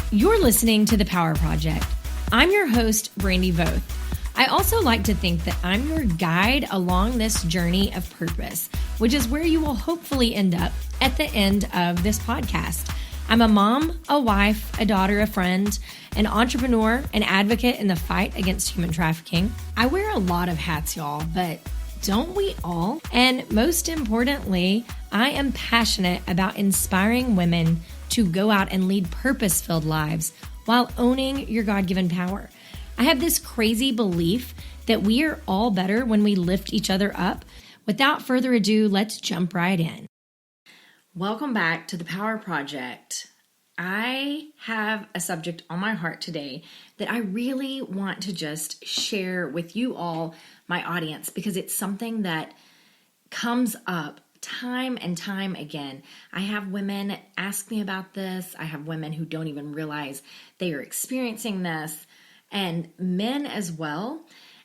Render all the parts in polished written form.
You're listening to The Power Project. I'm your host, Brandy Voth. I also like to think that I'm your guide along this journey of purpose, which is where you will hopefully end up at the end of this podcast. I'm a mom, a wife, a daughter, a friend, an entrepreneur, an advocate in the fight against human trafficking. I wear a lot of hats, y'all, but don't we all? And most importantly, I am passionate about inspiring women to go out and lead purpose-filled lives while owning your God-given power. I have this crazy belief that we are all better when we lift each other up. Without further ado, let's jump right in. Welcome back to The Power Project. I have a subject on my heart today that I really want to just share with you all, my audience, because it's something that comes up time and time again. I have women ask me about this. I have women who don't even realize they are experiencing this, and men as well.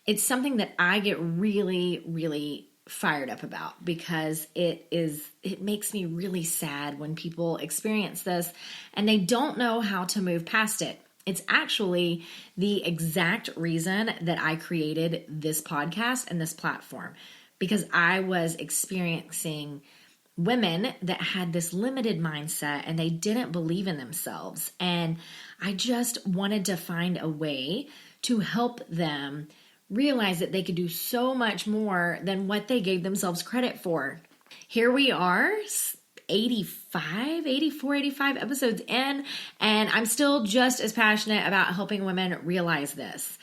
It's something that I get really, really fired up about because it makes me really sad when people experience this and they don't know how to move past it. It's actually the exact reason that I created this podcast and this platform, because I was experiencing women that had this limited mindset and they didn't believe in themselves. And I just wanted to find a way to help them realize that they could do so much more than what they gave themselves credit for. Here we are, 85 episodes in, and I'm still just as passionate about helping women realize this.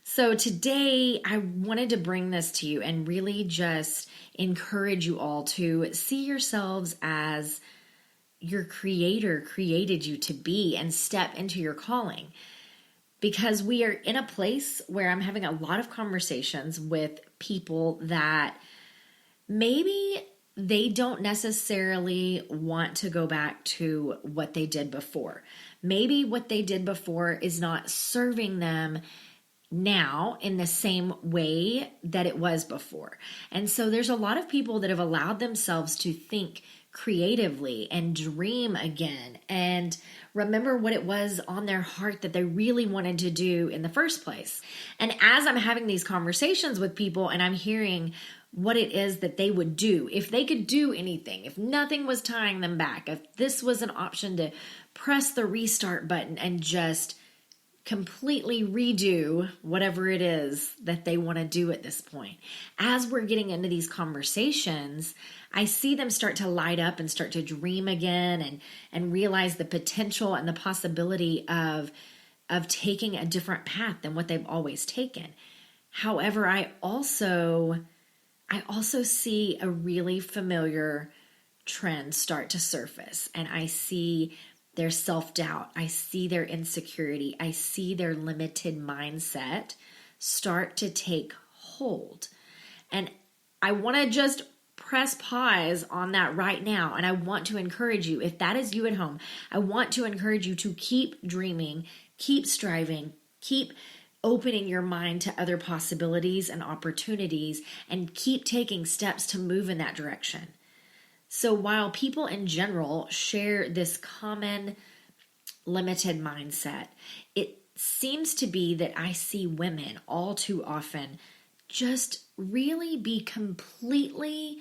So today I wanted to bring this to you and really just encourage you all to see yourselves as your Creator created you to be and step into your calling. Because we are in a place where I'm having a lot of conversations with people that maybe they don't necessarily want to go back to what they did before. Maybe what they did before is not serving them now in the same way that it was before. And so there's a lot of people that have allowed themselves to think creatively and dream again and remember what it was on their heart that they really wanted to do in the first place. And as I'm having these conversations with people and I'm hearing what it is that they would do, if they could do anything, if nothing was tying them back, if this was an option to press the restart button and just completely redo whatever it is that they want to do at this point. As we're getting into these conversations, I see them start to light up and start to dream again and realize the potential and the possibility of taking a different path than what they've always taken. However, I also see a really familiar trend start to surface, and I see their self-doubt, I see their insecurity, I see their limited mindset start to take hold. And I want to just press pause on that right now. And I want to encourage you, if that is you at home, I want to encourage you to keep dreaming, keep striving, keep opening your mind to other possibilities and opportunities, and keep taking steps to move in that direction. So while people in general share this common limited mindset, it seems to be that I see women all too often just really be completely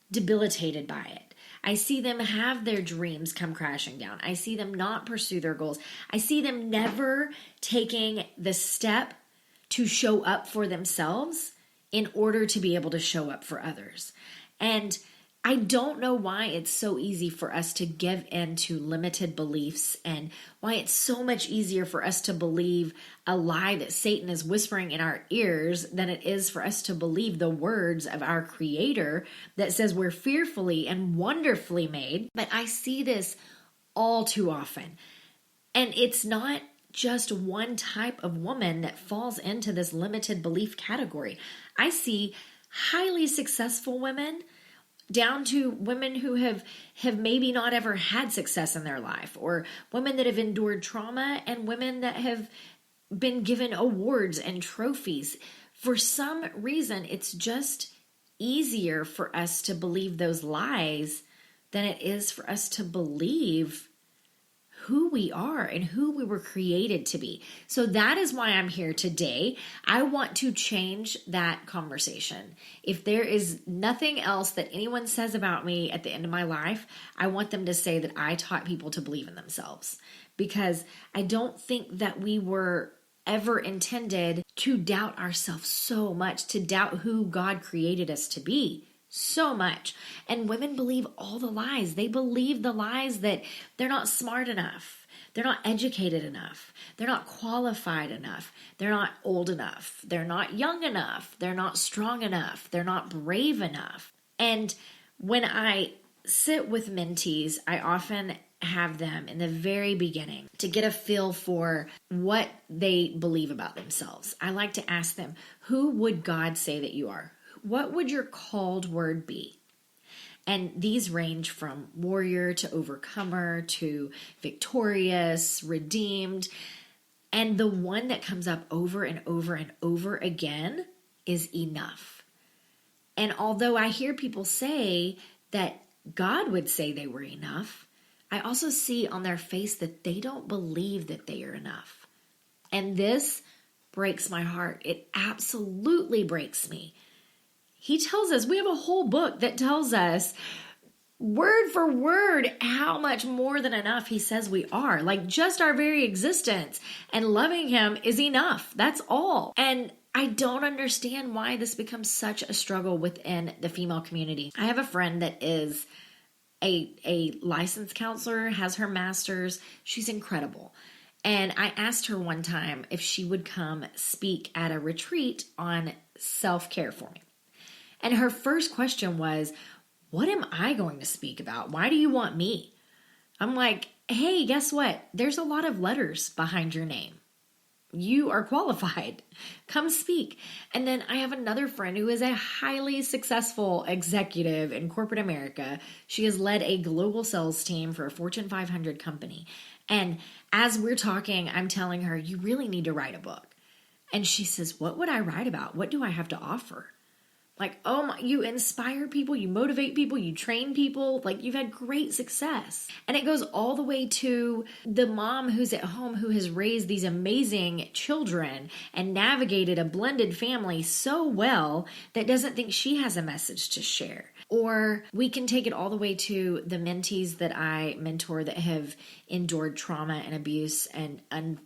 debilitated by it. I see them have their dreams come crashing down. I see them not pursue their goals. I see them never taking the step to show up for themselves in order to be able to show up for others. And I don't know why it's so easy for us to give in to limited beliefs and why it's so much easier for us to believe a lie that Satan is whispering in our ears than it is for us to believe the words of our Creator that says we're fearfully and wonderfully made. But I see this all too often. And it's not just one type of woman that falls into this limited belief category. I see highly successful women down to women who have maybe not ever had success in their life, or women that have endured trauma, and women that have been given awards and trophies. For some reason, it's just easier for us to believe those lies than it is for us to believe who we are and who we were created to be. So that is why I'm here today. I want to change that conversation. If there is nothing else that anyone says about me at the end of my life, I want them to say that I taught people to believe in themselves, because I don't think that we were ever intended to doubt ourselves so much, to doubt who God created us to be so much. And women believe all the lies. They believe the lies that they're not smart enough, they're not educated enough, they're not qualified enough, they're not old enough, they're not young enough, they're not strong enough, they're not brave enough. And when I sit with mentees, I often have them in the very beginning to get a feel for what they believe about themselves. I like to ask them, who would God say that you are? What would your called word be? And these range from warrior to overcomer to victorious, redeemed. And the one that comes up over and over and over again is enough. And although I hear people say that God would say they were enough, I also see on their face that they don't believe that they are enough. And this breaks my heart. It absolutely breaks me. He tells us, we have a whole book that tells us word for word how much more than enough he says we are. Like, just our very existence and loving him is enough. That's all. And I don't understand why this becomes such a struggle within the female community. I have a friend that is a licensed counselor, has her master's. She's incredible. And I asked her one time if she would come speak at a retreat on self-care for me. And her first question was, what am I going to speak about? Why do you want me? I'm like, hey, guess what? There's a lot of letters behind your name. You are qualified. Come speak. And then I have another friend who is a highly successful executive in corporate America. She has led a global sales team for a Fortune 500 company. And as we're talking, I'm telling her, you really need to write a book. And she says, what would I write about? What do I have to offer? Like, oh my, you inspire people, you motivate people, you train people, like you've had great success. And it goes all the way to the mom who's at home who has raised these amazing children and navigated a blended family so well that doesn't think she has a message to share. Or we can take it all the way to the mentees that I mentor that have endured trauma and abuse and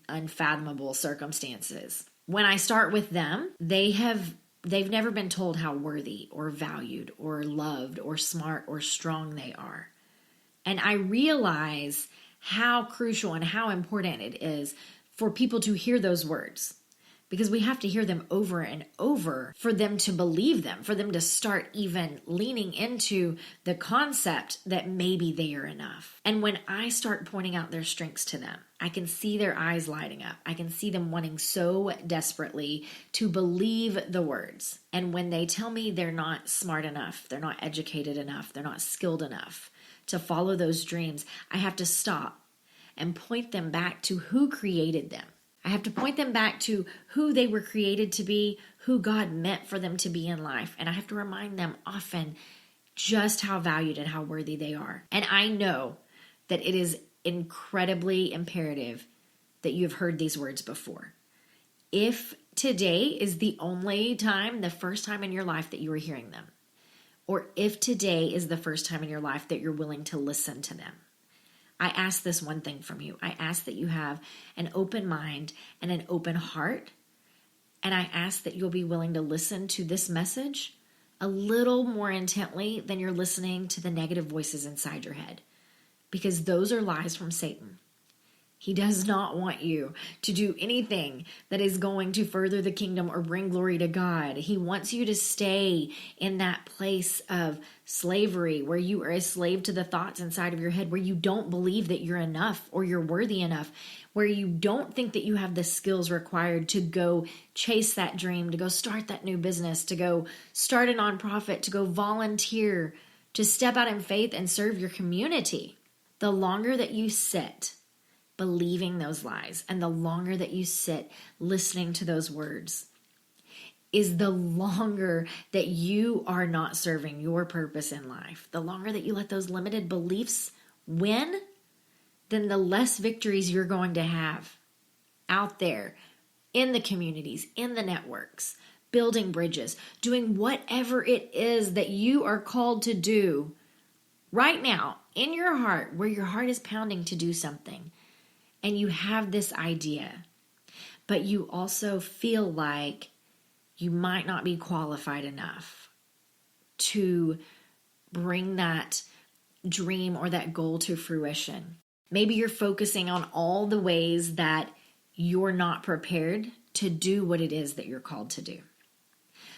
unfathomable circumstances. When I start with them, they've never been told how worthy or valued or loved or smart or strong they are. And I realize how crucial and how important it is for people to hear those words, because we have to hear them over and over for them to believe them, for them to start even leaning into the concept that maybe they are enough. And when I start pointing out their strengths to them, I can see their eyes lighting up. I can see them wanting so desperately to believe the words. And when they tell me they're not smart enough, they're not educated enough, they're not skilled enough to follow those dreams, I have to stop and point them back to who created them. I have to point them back to who they were created to be, who God meant for them to be in life. And I have to remind them often just how valued and how worthy they are. And I know that it is incredibly imperative that you've heard these words before. If today is the only time, the first time in your life that you are hearing them, or if today is the first time in your life that you're willing to listen to them, I ask this one thing from you. I ask that you have an open mind and an open heart. And I ask that you'll be willing to listen to this message a little more intently than you're listening to the negative voices inside your head, because those are lies from Satan. He does not want you to do anything that is going to further the kingdom or bring glory to God. He wants you to stay in that place of slavery where you are a slave to the thoughts inside of your head, where you don't believe that you're enough or you're worthy enough, where you don't think that you have the skills required to go chase that dream, to go start that new business, to go start a nonprofit, to go volunteer, to step out in faith and serve your community. The longer that you sit believing those lies, and the longer that you sit listening to those words, is the longer that you are not serving your purpose in life. The longer that you let those limited beliefs win, then the less victories you're going to have out there in the communities, in the networks, building bridges, doing whatever it is that you are called to do right now in your heart, where your heart is pounding to do something. And you have this idea, but you also feel like you might not be qualified enough to bring that dream or that goal to fruition. Maybe you're focusing on all the ways that you're not prepared to do what it is that you're called to do.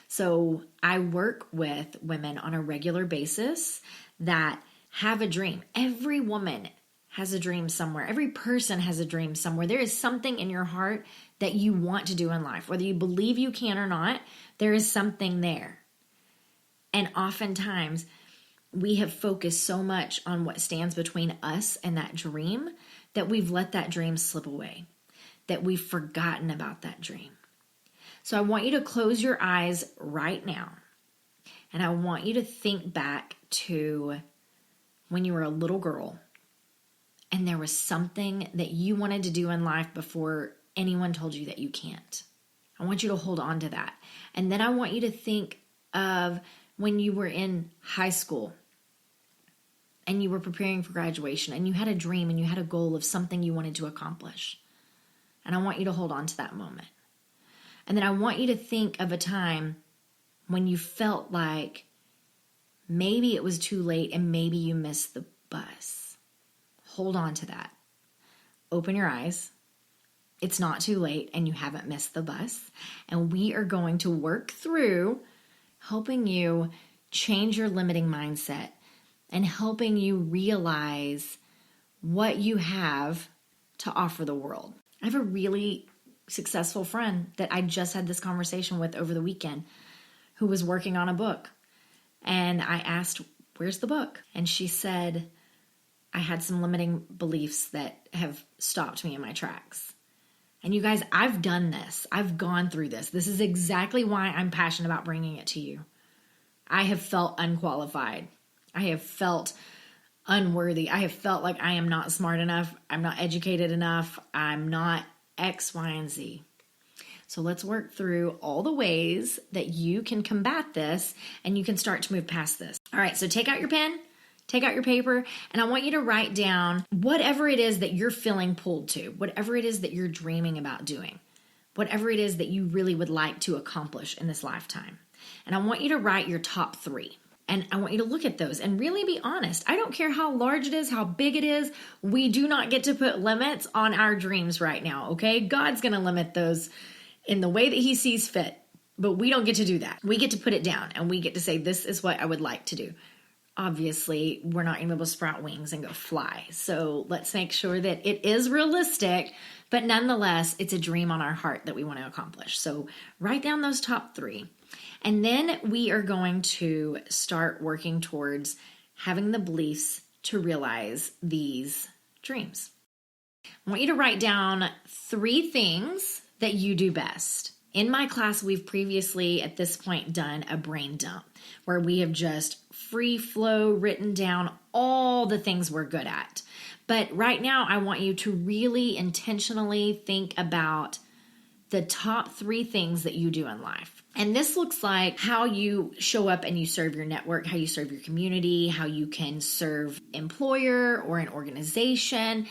So I work with women on a regular basis that have a dream. Every woman has a dream somewhere. Every person has a dream somewhere. There is something in your heart that you want to do in life. Whether you believe you can or not, there is something there. And oftentimes, we have focused so much on what stands between us and that dream that we've let that dream slip away, that we've forgotten about that dream. So I want you to close your eyes right now, and I want you to think back to when you were a little girl and there was something that you wanted to do in life before anyone told you that you can't. I want you to hold on to that. And then I want you to think of when you were in high school and you were preparing for graduation and you had a dream and you had a goal of something you wanted to accomplish. And I want you to hold on to that moment. And then I want you to think of a time when you felt like maybe it was too late and maybe you missed the bus. Hold on to that. Open your eyes. It's not too late and you haven't missed the bus. And we are going to work through helping you change your limiting mindset and helping you realize what you have to offer the world. I have a really successful friend that I just had this conversation with over the weekend who was working on a book. And I asked, "Where's the book?" And she said, "I had some limiting beliefs that have stopped me in my tracks." And you guys, I've done this. I've gone through this. This is exactly why I'm passionate about bringing it to you. I have felt unqualified. I have felt unworthy. I have felt like I am not smart enough. I'm not educated enough. I'm not X, Y, and Z. So let's work through all the ways that you can combat this and you can start to move past this. All right, so take out your pen. Take out your paper, and I want you to write down whatever it is that you're feeling pulled to, whatever it is that you're dreaming about doing, whatever it is that you really would like to accomplish in this lifetime. And I want you to write your top 3. And I want you to look at those and really be honest. I don't care how large it is, how big it is. We do not get to put limits on our dreams right now, okay? God's going to limit those in the way that he sees fit, but we don't get to do that. We get to put it down, and we get to say, this is what I would like to do. Obviously, we're not going to be able to sprout wings and go fly. So let's make sure that it is realistic, but nonetheless, it's a dream on our heart that we want to accomplish. So write down those top 3. And then we are going to start working towards having the beliefs to realize these dreams. I want you to write down 3 things that you do best. In my class, we've previously at this point done a brain dump where we have just free flow written down all the things we're good at. But right now, I want you to really intentionally think about the top 3 things that you do in life. And this looks like how you show up and you serve your network, how you serve your community, how you can serve an employer or an organization.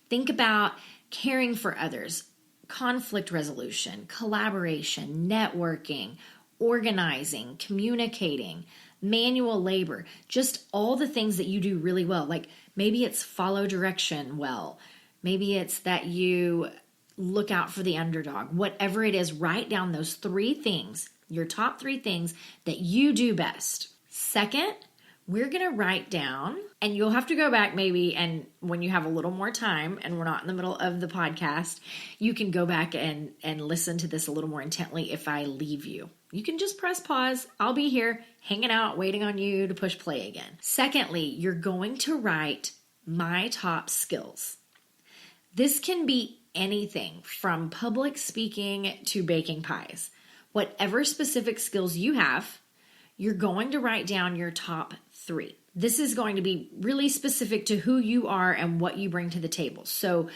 Think about caring for others, conflict resolution, collaboration, networking, organizing, communicating, manual labor, just all the things that you do really well. Like maybe it's follow direction well. Maybe it's that you look out for the underdog. Whatever it is, write down those 3 things, your top 3 things that you do best. Second, we're going to write down, and you'll have to go back maybe, and when you have a little more time and we're not in the middle of the podcast, you can go back and listen to this a little more intently if I leave you. You can just press pause. I'll be here hanging out, waiting on you to push play again. Secondly, you're going to write my top skills. This can be anything from public speaking to baking pies. Whatever specific skills you have, you're going to write down your top 3. This is going to be really specific to who you are and what you bring to the table. So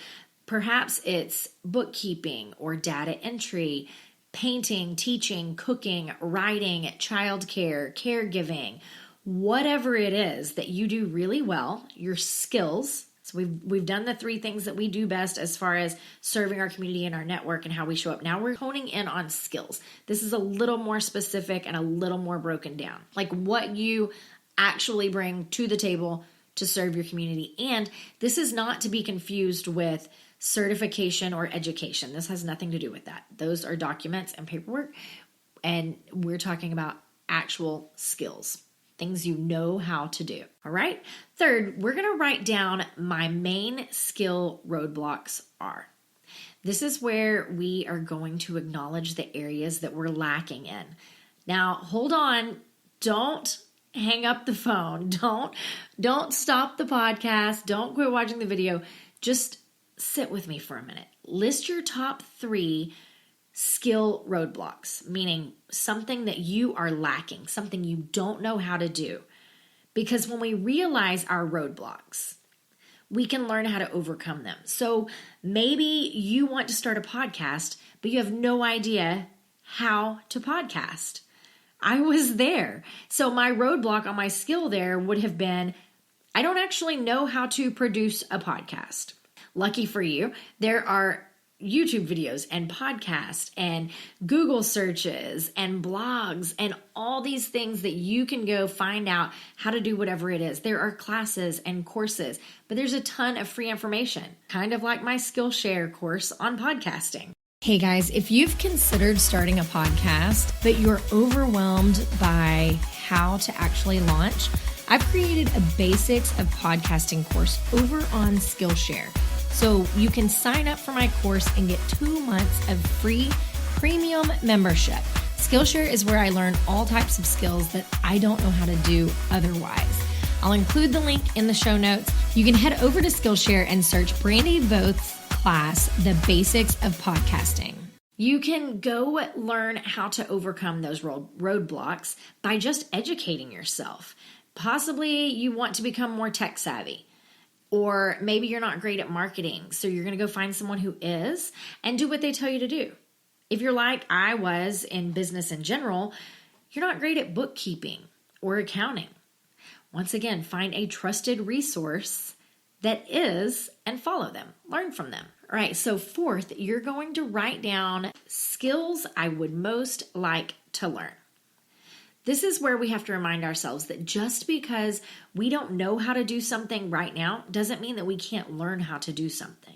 perhaps it's bookkeeping or data entry, painting, teaching, cooking, writing, childcare, caregiving, whatever it is that you do really well, your skills. So we've done the 3 things that we do best as far as serving our community and our network and how we show up. Now we're honing in on skills. This is a little more specific and a little more broken down, like what you actually bring to the table to serve your community. And this is not to be confused with certification or education. This has nothing to do with that. Those are documents and paperwork, and we're talking about actual skills, things you know how to do. All right. Third, we're going to write down my main skill roadblocks are. This is where we are going to acknowledge the areas that we're lacking in. Now, hold on. Don't hang up the phone. Don't stop the podcast. Don't quit watching the video. Just sit with me for a minute. List your top 3 skill roadblocks, meaning something that you are lacking, something you don't know how to do. Because when we realize our roadblocks, we can learn how to overcome them. So maybe you want to start a podcast, but you have no idea how to podcast. I was there. So my roadblock on my skill there would have been, I don't actually know how to produce a podcast. Lucky for you, there are YouTube videos and podcasts and Google searches and blogs and all these things that you can go find out how to do whatever it is. There are classes and courses, but there's a ton of free information, kind of like my Skillshare course on podcasting. Hey guys, if you've considered starting a podcast, but you're overwhelmed by how to actually launch, I've created a basics of podcasting course over on Skillshare. So you can sign up for my course and get 2 months of free premium membership. Skillshare is where I learn all types of skills that I don't know how to do otherwise. I'll include the link in the show notes. You can head over to Skillshare and search Brandy Voth's class, The Basics of Podcasting. You can go learn how to overcome those roadblocks by just educating yourself. Possibly you want to become more tech savvy, or maybe you're not great at marketing, so you're going to go find someone who is and do what they tell you to do. If you're like I was in business in general, you're not great at bookkeeping or accounting. Once again, find a trusted resource that is and follow them. Learn from them. All right, so fourth, you're going to write down skills I would most like to learn. This is where we have to remind ourselves that just because we don't know how to do something right now doesn't mean that we can't learn how to do something.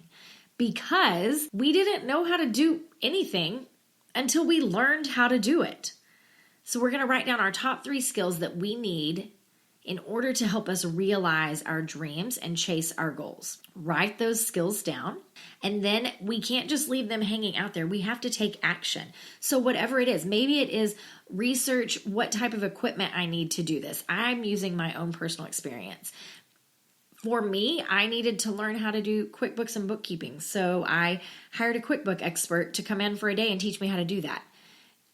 Because we didn't know how to do anything until we learned how to do it. So we're going to write down our top 3 skills that we need in order to help us realize our dreams and chase our goals. Write those skills down, and then we can't just leave them hanging out there. We have to take action. So whatever it is, maybe it is research what type of equipment I need to do this. I'm using my own personal experience. For me, I needed to learn how to do QuickBooks and bookkeeping. So I hired a QuickBook expert to come in for a day and teach me how to do that.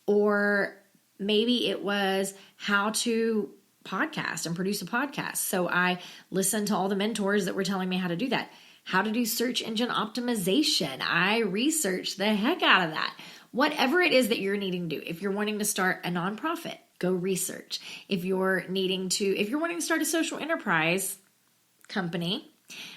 Or maybe it was how to podcast and produce a podcast. So I listened to all the mentors that were telling me how to do that. How to do search engine optimization. I researched the heck out of that. Whatever it is that you're needing to do. If you're wanting to start a nonprofit, go research. If you're wanting to start a social enterprise company,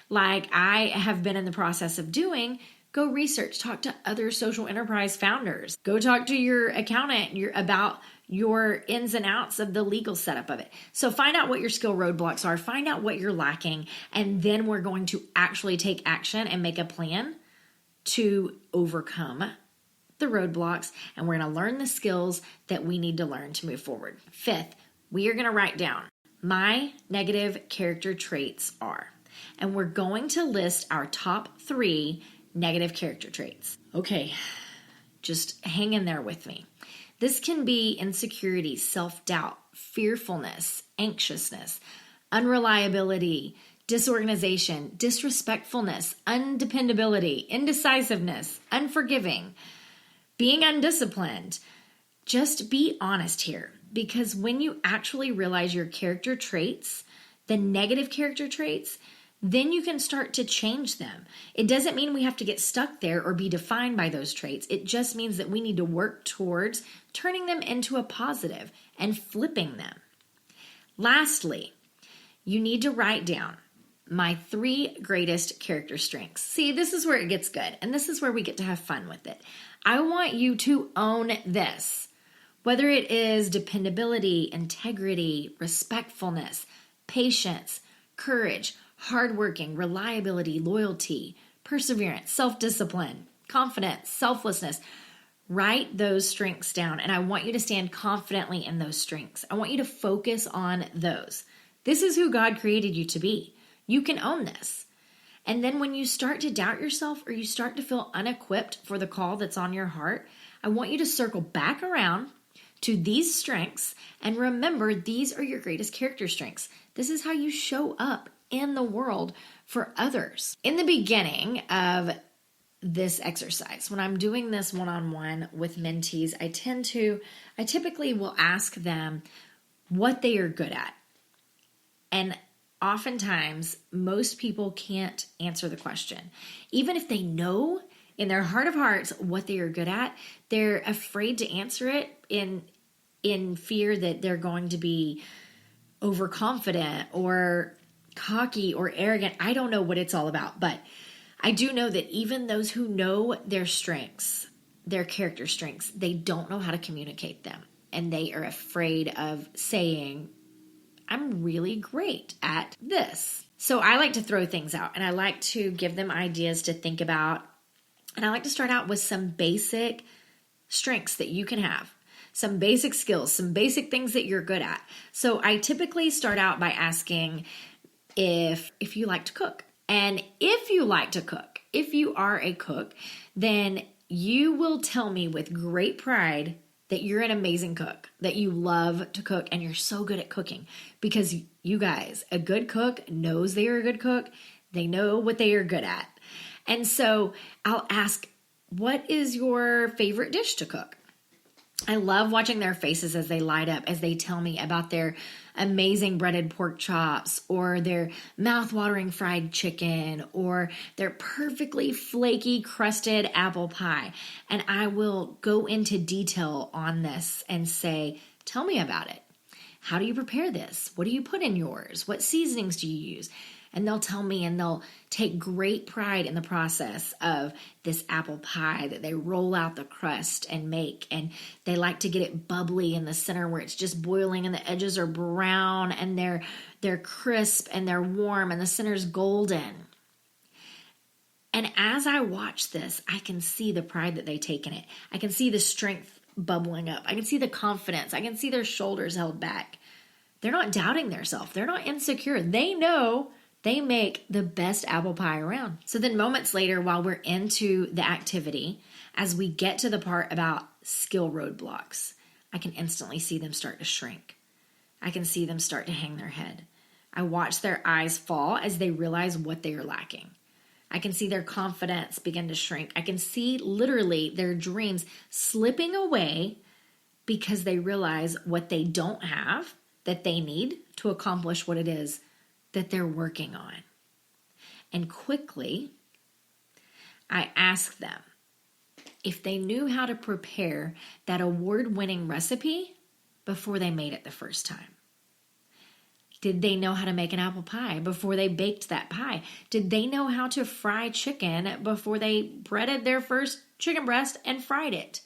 like I have been in the process of doing, go research, talk to other social enterprise founders. Go talk to your accountant about your ins and outs of the legal setup of it. So find out what your skill roadblocks are, find out what you're lacking, and then we're going to actually take action and make a plan to overcome the roadblocks, and we're going to learn the skills that we need to learn to move forward. Fifth, we are going to write down my negative character traits are, and we're going to list our top 3 negative character traits. Okay, just hang in there with me. This can be insecurity, self-doubt, fearfulness, anxiousness, unreliability, disorganization, disrespectfulness, undependability, indecisiveness, unforgiving, being undisciplined. Just be honest here, because when you actually realize your character traits, the negative character traits, then you can start to change them. It doesn't mean we have to get stuck there or be defined by those traits. It just means that we need to work towards turning them into a positive and flipping them. Lastly, you need to write down my 3 greatest character strengths. See, this is where it gets good, and this is where we get to have fun with it. I want you to own this, whether it is dependability, integrity, respectfulness, patience, courage, hardworking, reliability, loyalty, perseverance, self-discipline, confidence, selflessness. Write those strengths down, and I want you to stand confidently in those strengths. I want you to focus on those. This is who God created you to be. You can own this. And then when you start to doubt yourself or you start to feel unequipped for the call that's on your heart, I want you to circle back around to these strengths and remember these are your greatest character strengths. This is how you show up in the world for others. In the beginning of this exercise, when I'm doing this one-on-one with mentees, I typically will ask them what they are good at. And oftentimes, most people can't answer the question. Even if they know in their heart of hearts what they are good at, they're afraid to answer it in fear that they're going to be overconfident or cocky or arrogant. I don't know what it's all about, but I do know that even those who know their strengths, their character strengths, they don't know how to communicate them. And they are afraid of saying, I'm really great at this. So I like to throw things out and I like to give them ideas to think about. And I like to start out with some basic strengths that you can have, some basic skills, some basic things that you're good at. So I typically start out by asking if you like to cook. And if you like to cook, if you are a cook, then you will tell me with great pride that you're an amazing cook, that you love to cook, and you're so good at cooking. Because you guys, a good cook knows they are a good cook. They know what they are good at. And so I'll ask, what is your favorite dish to cook? I love watching their faces as they light up, as they tell me about their amazing breaded pork chops or their mouth-watering fried chicken or their perfectly flaky crusted apple pie. And I will go into detail on this and say, tell me about it. How do you prepare this? What do you put in yours? What seasonings do you use? And they'll tell me, and they'll take great pride in the process of this apple pie that they roll out the crust and make. And they like to get it bubbly in the center where it's just boiling and the edges are brown and they're crisp and they're warm and the center's golden. And as I watch this, I can see the pride that they take in it. I can see the strength bubbling up. I can see the confidence. I can see their shoulders held back. They're not doubting themselves. They're not insecure. They know they make the best apple pie around. So then moments later, while we're into the activity, as we get to the part about skill roadblocks, I can instantly see them start to shrink. I can see them start to hang their head. I watch their eyes fall as they realize what they are lacking. I can see their confidence begin to shrink. I can see literally their dreams slipping away because they realize what they don't have that they need to accomplish what it is that they're working on. And quickly, I ask them if they knew how to prepare that award-winning recipe before they made it the first time. Did they know how to make an apple pie before they baked that pie? Did they know how to fry chicken before they breaded their first chicken breast and fried it?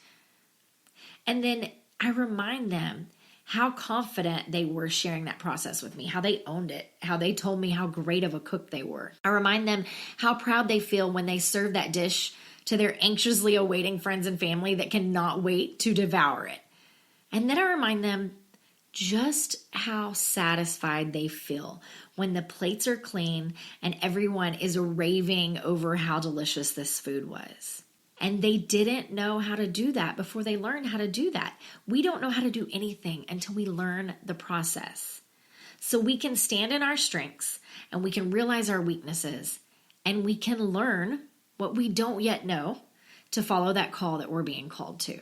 And then I remind them how confident they were sharing that process with me, how they owned it, how they told me how great of a cook they were. I remind them how proud they feel when they serve that dish to their anxiously awaiting friends and family that cannot wait to devour it. And then I remind them just how satisfied they feel when the plates are clean and everyone is raving over how delicious this food was. And they didn't know how to do that before they learned how to do that. We don't know how to do anything until we learn the process. So we can stand in our strengths and we can realize our weaknesses and we can learn what we don't yet know to follow that call that we're being called to.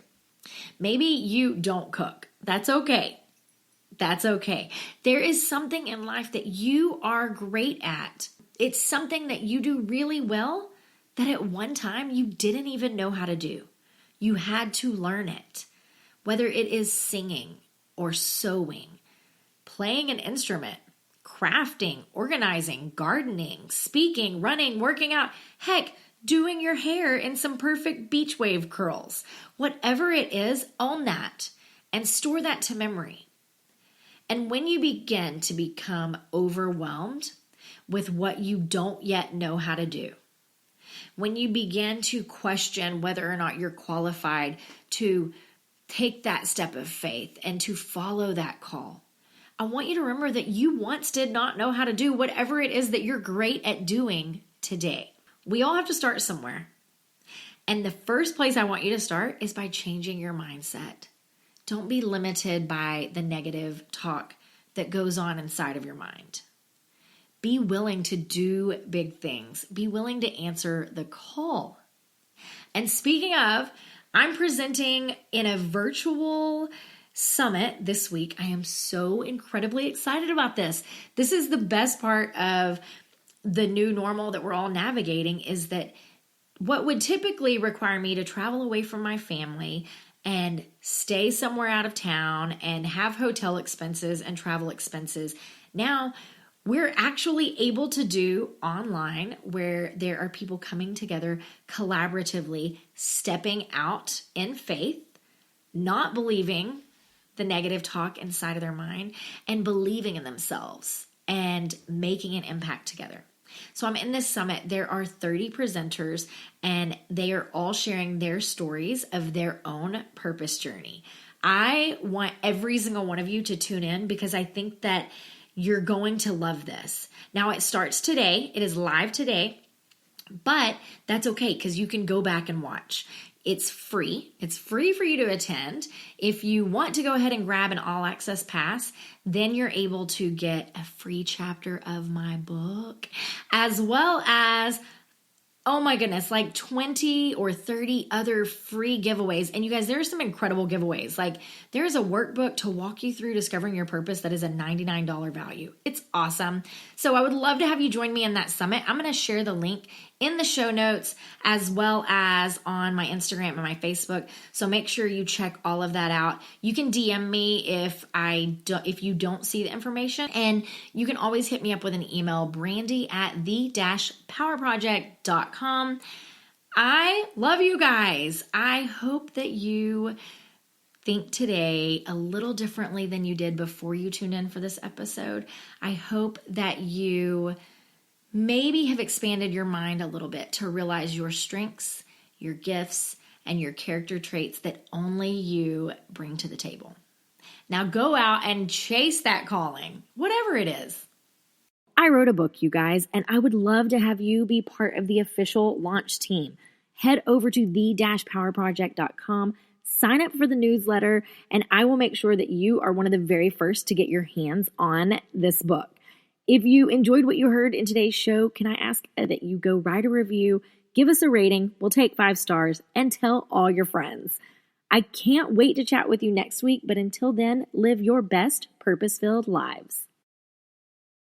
Maybe you don't cook. That's okay. That's okay. There is something in life that you are great at. It's something that you do really well that at one time you didn't even know how to do. You had to learn it. Whether it is singing or sewing, playing an instrument, crafting, organizing, gardening, speaking, running, working out, heck, doing your hair in some perfect beach wave curls. Whatever it is, own that and store that to memory. And when you begin to become overwhelmed with what you don't yet know how to do, when you begin to question whether or not you're qualified to take that step of faith and to follow that call, I want you to remember that you once did not know how to do whatever it is that you're great at doing today. We all have to start somewhere. And the first place I want you to start is by changing your mindset. Don't be limited by the negative talk that goes on inside of your mind. Be willing to do big things. Be willing to answer the call. And speaking of, I'm presenting in a virtual summit this week. I am so incredibly excited about this. This is the best part of the new normal that we're all navigating, is that what would typically require me to travel away from my family and stay somewhere out of town and have hotel expenses and travel expenses, now we're actually able to do online, where there are people coming together collaboratively, stepping out in faith, not believing the negative talk inside of their mind, and believing in themselves and making an impact together. So I'm in this summit. There are 30 presenters, and they are all sharing their stories of their own purpose journey. I want every single one of you to tune in, because I think that you're going to love this. Now, it starts today. It is live today, but that's okay, because you can go back and watch. It's free. It's free for you to attend. If you want to go ahead and grab an all access pass, then you're able to get a free chapter of my book, as well as, oh my goodness, like 20 or 30 other free giveaways. And you guys, there are some incredible giveaways. Like, there's a workbook to walk you through discovering your purpose that is a $99 value. It's awesome. So I would love to have you join me in that summit. I'm going to share the link in the show notes, as well as on my Instagram and my Facebook. So make sure you check all of that out. You can DM me if you don't see the information, and you can always hit me up with an email, brandy@the-powerproject.com. I love you guys. I hope that you think today a little differently than you did before you tuned in for this episode. I hope that you maybe have expanded your mind a little bit to realize your strengths, your gifts, and your character traits that only you bring to the table. Now go out and chase that calling, whatever it is. I wrote a book, you guys, and I would love to have you be part of the official launch team. Head over to the-powerproject.com, sign up for the newsletter, and I will make sure that you are one of the very first to get your hands on this book. If you enjoyed what you heard in today's show, can I ask that you go write a review, give us a rating, we'll take 5 stars, and tell all your friends. I can't wait to chat with you next week, but until then, live your best purpose-filled lives.